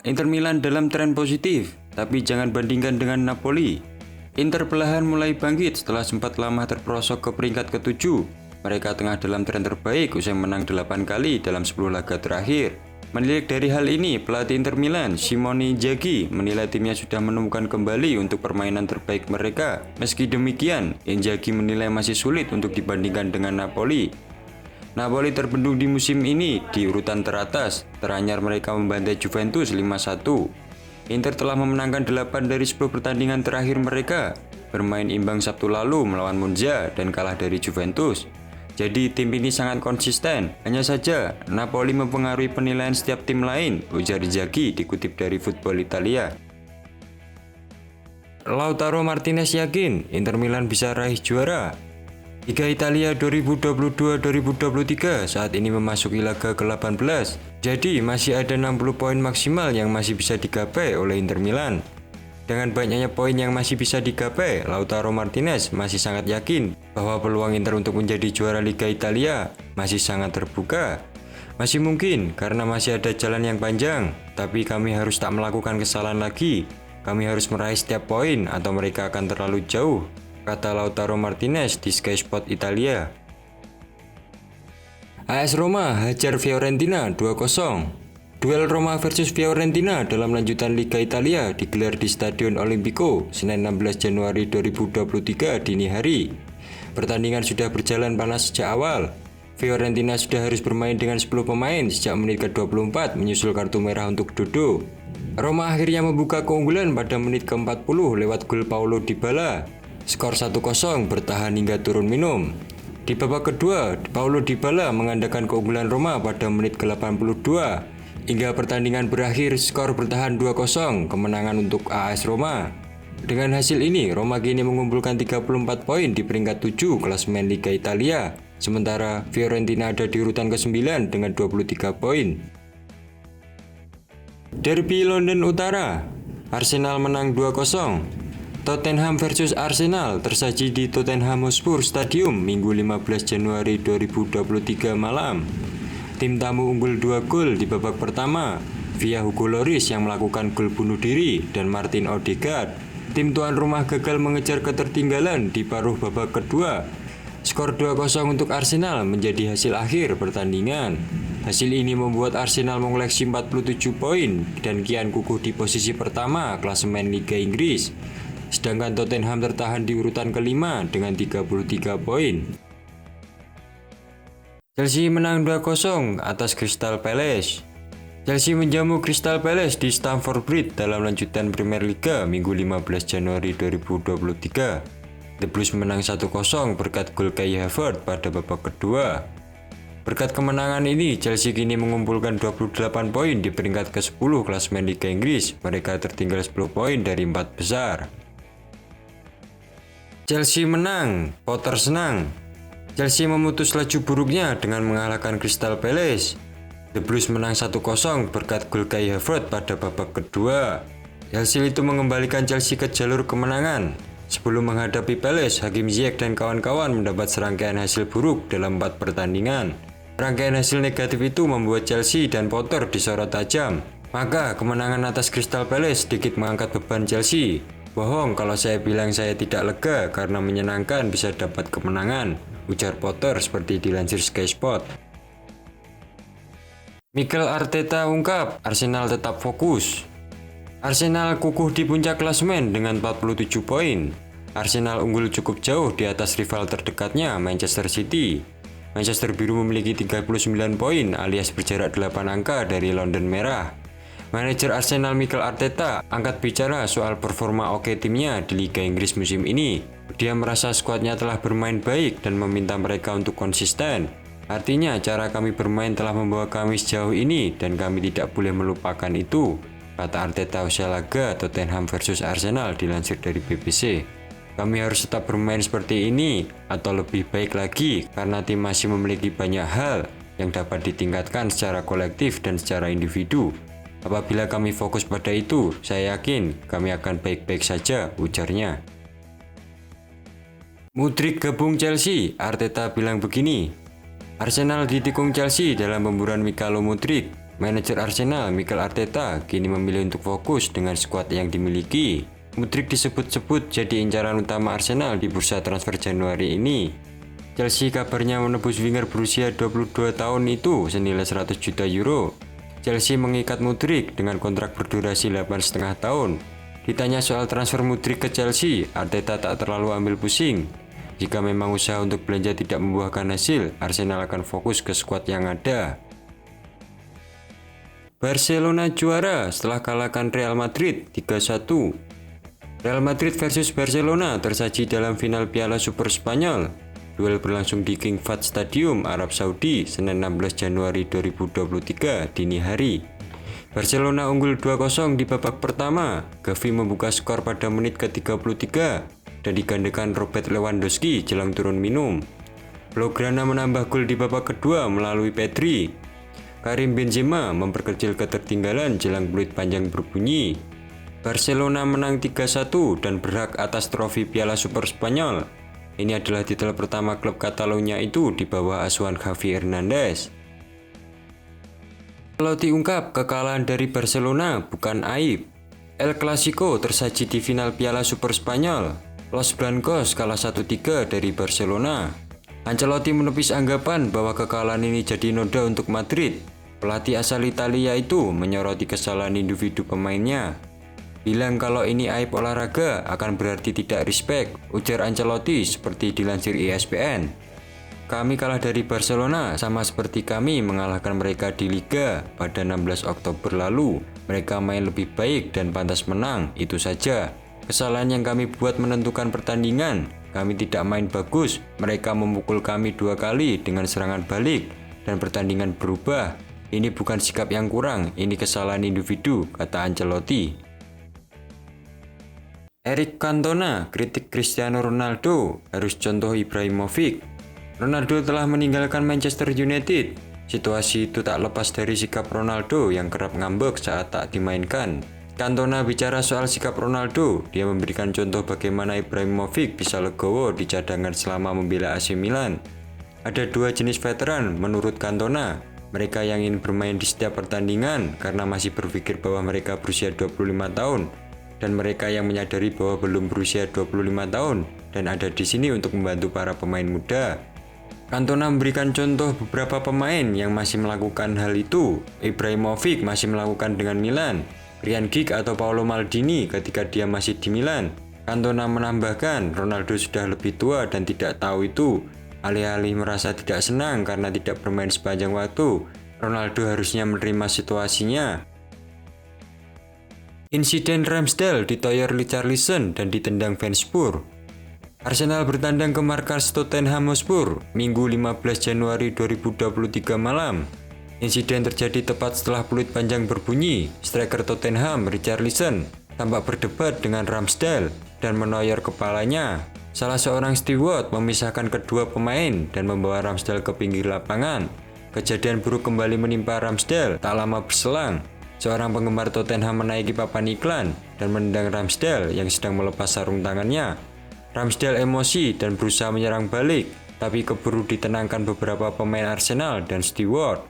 Inter Milan dalam tren positif, tapi jangan bandingkan dengan Napoli. Inter perlahan mulai bangkit setelah sempat lama terperosok ke peringkat ke-7. Mereka tengah dalam tren terbaik usai menang 8 kali dalam 10 laga terakhir. Menilik dari hal ini, pelatih Inter Milan, Simone Inzaghi, menilai timnya sudah menemukan kembali untuk permainan terbaik mereka. Meski demikian, Inzaghi menilai masih sulit untuk dibandingkan dengan Napoli. Napoli terbendung di musim ini di urutan teratas, teranyar mereka membantai Juventus 5-1. Inter telah memenangkan 8 dari 10 pertandingan terakhir mereka, bermain imbang Sabtu lalu melawan Monza dan kalah dari Juventus. Jadi tim ini sangat konsisten, hanya saja Napoli mempengaruhi penilaian setiap tim lain, ujar Inzaghi dikutip dari Football Italia. Lautaro Martinez yakin Inter Milan bisa raih juara. Liga Italia 2022-2023 saat ini memasuki laga ke-18, jadi masih ada 60 poin maksimal yang masih bisa digapai oleh Inter Milan. Dengan banyaknya poin yang masih bisa digapai, Lautaro Martinez masih sangat yakin bahwa peluang Inter untuk menjadi juara Liga Italia masih sangat terbuka. Masih mungkin karena masih ada jalan yang panjang, tapi kami harus tak melakukan kesalahan lagi. Kami harus meraih setiap poin atau mereka akan terlalu jauh, kata Lautaro Martinez di Sky Sport Italia. AS Roma hajar Fiorentina 2-0. Duel Roma versus Fiorentina dalam lanjutan Liga Italia digelar di Stadion Olimpico, Senin 16 Januari 2023 dini hari. Pertandingan sudah berjalan panas sejak awal. Fiorentina sudah harus bermain dengan 10 pemain sejak menit ke-24 menyusul kartu merah untuk Dodo. Roma akhirnya membuka keunggulan pada menit ke-40 lewat gol Paulo Dybala. Skor 1-0 bertahan hingga turun minum. Di babak kedua, Paulo Dybala mengandalkan keunggulan Roma pada menit ke-82. Hingga pertandingan berakhir, skor bertahan 2-0 kemenangan untuk AS Roma. Dengan hasil ini, Roma kini mengumpulkan 34 poin di peringkat 7 klasemen Liga Italia. Sementara Fiorentina ada di urutan ke-9 dengan 23 poin. Derby London Utara, Arsenal menang 2-0. Tottenham versus Arsenal tersaji di Tottenham Hotspur Stadium Minggu 15 Januari 2023 malam. Tim tamu unggul 2 gol di babak pertama via Hugo Lloris yang melakukan gol bunuh diri dan Martin Odegaard. Tim tuan rumah gagal mengejar ketertinggalan di paruh babak kedua. Skor 2-0 untuk Arsenal menjadi hasil akhir pertandingan. Hasil ini membuat Arsenal mengoleksi 47 poin dan kian kukuh di posisi pertama klasemen Liga Inggris. Sedangkan Tottenham tertahan di urutan kelima dengan 33 poin. Chelsea menang 2-0 atas Crystal Palace. Chelsea menjamu Crystal Palace di Stamford Bridge dalam lanjutan Premier Liga Minggu 15 Januari 2023. The Blues menang 1-0 berkat gol Kai Havertz pada babak kedua. Berkat kemenangan ini, Chelsea kini mengumpulkan 28 poin di peringkat ke-10 klasemen Liga Inggris. Mereka tertinggal 10 poin dari 4 besar. Chelsea menang, Potter senang. Chelsea memutus laju buruknya dengan mengalahkan Crystal Palace. The Blues menang 1-0 berkat gol Kai Havertz pada babak kedua. Hasil itu mengembalikan Chelsea ke jalur kemenangan. Sebelum menghadapi Palace, Hakim Ziyech dan kawan-kawan mendapat serangkaian hasil buruk dalam 4 pertandingan. Rangkaian hasil negatif itu membuat Chelsea dan Potter disorot tajam. Maka kemenangan atas Crystal Palace sedikit mengangkat beban Chelsea. Bohong kalau saya bilang saya tidak lega karena menyenangkan bisa dapat kemenangan, ujar Potter seperti dilansir Sky Sport. Mikel Arteta ungkap Arsenal tetap fokus. Arsenal kukuh di puncak klasemen dengan 47 poin. Arsenal unggul cukup jauh di atas rival terdekatnya Manchester City. Manchester Biru memiliki 39 poin alias berjarak 8 angka dari London Merah. Manajer Arsenal Mikel Arteta angkat bicara soal performa oke timnya di Liga Inggris musim ini. Dia merasa skuadnya telah bermain baik dan meminta mereka untuk konsisten. Artinya cara kami bermain telah membawa kami sejauh ini dan kami tidak boleh melupakan itu, kata Arteta usai laga Tottenham versus Arsenal dilansir dari BBC. Kami harus tetap bermain seperti ini atau lebih baik lagi karena tim masih memiliki banyak hal yang dapat ditingkatkan secara kolektif dan secara individu. Apabila kami fokus pada itu, saya yakin kami akan baik-baik saja, ujarnya. Mudryk gabung Chelsea, Arteta bilang begini. Arsenal ditikung Chelsea dalam pemburuan Mikhailo Mudryk. Manajer Arsenal, Mikel Arteta, kini memilih untuk fokus dengan skuad yang dimiliki. Mudryk disebut-sebut jadi incaran utama Arsenal di bursa transfer Januari ini. Chelsea kabarnya menebus winger berusia 22 tahun itu senilai 100 juta euro. Chelsea mengikat Mudryk dengan kontrak berdurasi 8,5 tahun. Ditanya soal transfer Mudryk ke Chelsea, Arteta tak terlalu ambil pusing. Jika memang usaha untuk belanja tidak membuahkan hasil, Arsenal akan fokus ke skuad yang ada. Barcelona juara setelah kalahkan Real Madrid 3-1. Real Madrid versus Barcelona tersaji dalam final Piala Super Spanyol. Duel berlangsung di King Fahd Stadium, Arab Saudi, Senin 16 Januari 2023 dini hari. Barcelona unggul 2-0 di babak pertama. Gavi membuka skor pada menit ke-33 dan digandakan Robert Lewandowski jelang turun minum. Blaugrana menambah gol di babak kedua melalui Pedri. Karim Benzema memperkecil ketertinggalan jelang peluit panjang berbunyi. Barcelona menang 3-1 dan berhak atas trofi Piala Super Spanyol. Ini adalah titel pertama klub Catalonia itu di bawah asuhan Xavi Hernandez. Ancelotti ungkap kekalahan dari Barcelona bukan aib. El Clasico tersaji di final Piala Super Spanyol. Los Blancos kalah 1-3 dari Barcelona. Ancelotti menepis anggapan bahwa kekalahan ini jadi noda untuk Madrid. Pelatih asal Italia itu menyoroti kesalahan individu pemainnya. Bilang kalau ini aib olahraga akan berarti tidak respect, ujar Ancelotti seperti dilansir ESPN. Kami kalah dari Barcelona sama seperti kami mengalahkan mereka di Liga pada 16 Oktober lalu. Mereka main lebih baik dan pantas menang, itu saja. Kesalahan yang kami buat menentukan pertandingan. Kami tidak main bagus, mereka memukul kami 2 kali dengan serangan balik dan pertandingan berubah. Ini bukan sikap yang kurang, ini kesalahan individu, kata Ancelotti. Eric Cantona kritik Cristiano Ronaldo, harus contoh Ibrahimovic. Ronaldo telah meninggalkan Manchester United. Situasi itu tak lepas dari sikap Ronaldo yang kerap ngambek saat tak dimainkan. Cantona bicara soal sikap Ronaldo. Dia memberikan contoh bagaimana Ibrahimovic bisa legowo di cadangan selama membela AC Milan. Ada 2 jenis veteran menurut Cantona. Mereka yang ingin bermain di setiap pertandingan karena masih berpikir bahwa mereka berusia 25 tahun. Dan mereka yang menyadari bahwa belum berusia 25 tahun dan ada di sini untuk membantu para pemain muda. Cantona memberikan contoh beberapa pemain yang masih melakukan hal itu. Ibrahimovic masih melakukan dengan Milan, Ryan Giggs atau Paolo Maldini ketika dia masih di Milan. Cantona menambahkan, Ronaldo sudah lebih tua dan tidak tahu itu. Alih-alih merasa tidak senang karena tidak bermain sepanjang waktu, Ronaldo harusnya menerima situasinya. Insiden Ramsdale ditoyor Richarlison dan ditendang fans Spurs. Arsenal bertandang ke markas Tottenham Hotspur Minggu 15 Januari 2023 malam. Insiden terjadi tepat setelah peluit panjang berbunyi. Striker Tottenham, Richarlison, tampak berdebat dengan Ramsdale dan menoyor kepalanya. Salah seorang steward memisahkan kedua pemain dan membawa Ramsdale ke pinggir lapangan. Kejadian buruk kembali menimpa Ramsdale tak lama berselang. Seorang penggemar Tottenham menaiki papan iklan dan menendang Ramsdale yang sedang melepas sarung tangannya. Ramsdale emosi dan berusaha menyerang balik, tapi keburu ditenangkan beberapa pemain Arsenal dan steward.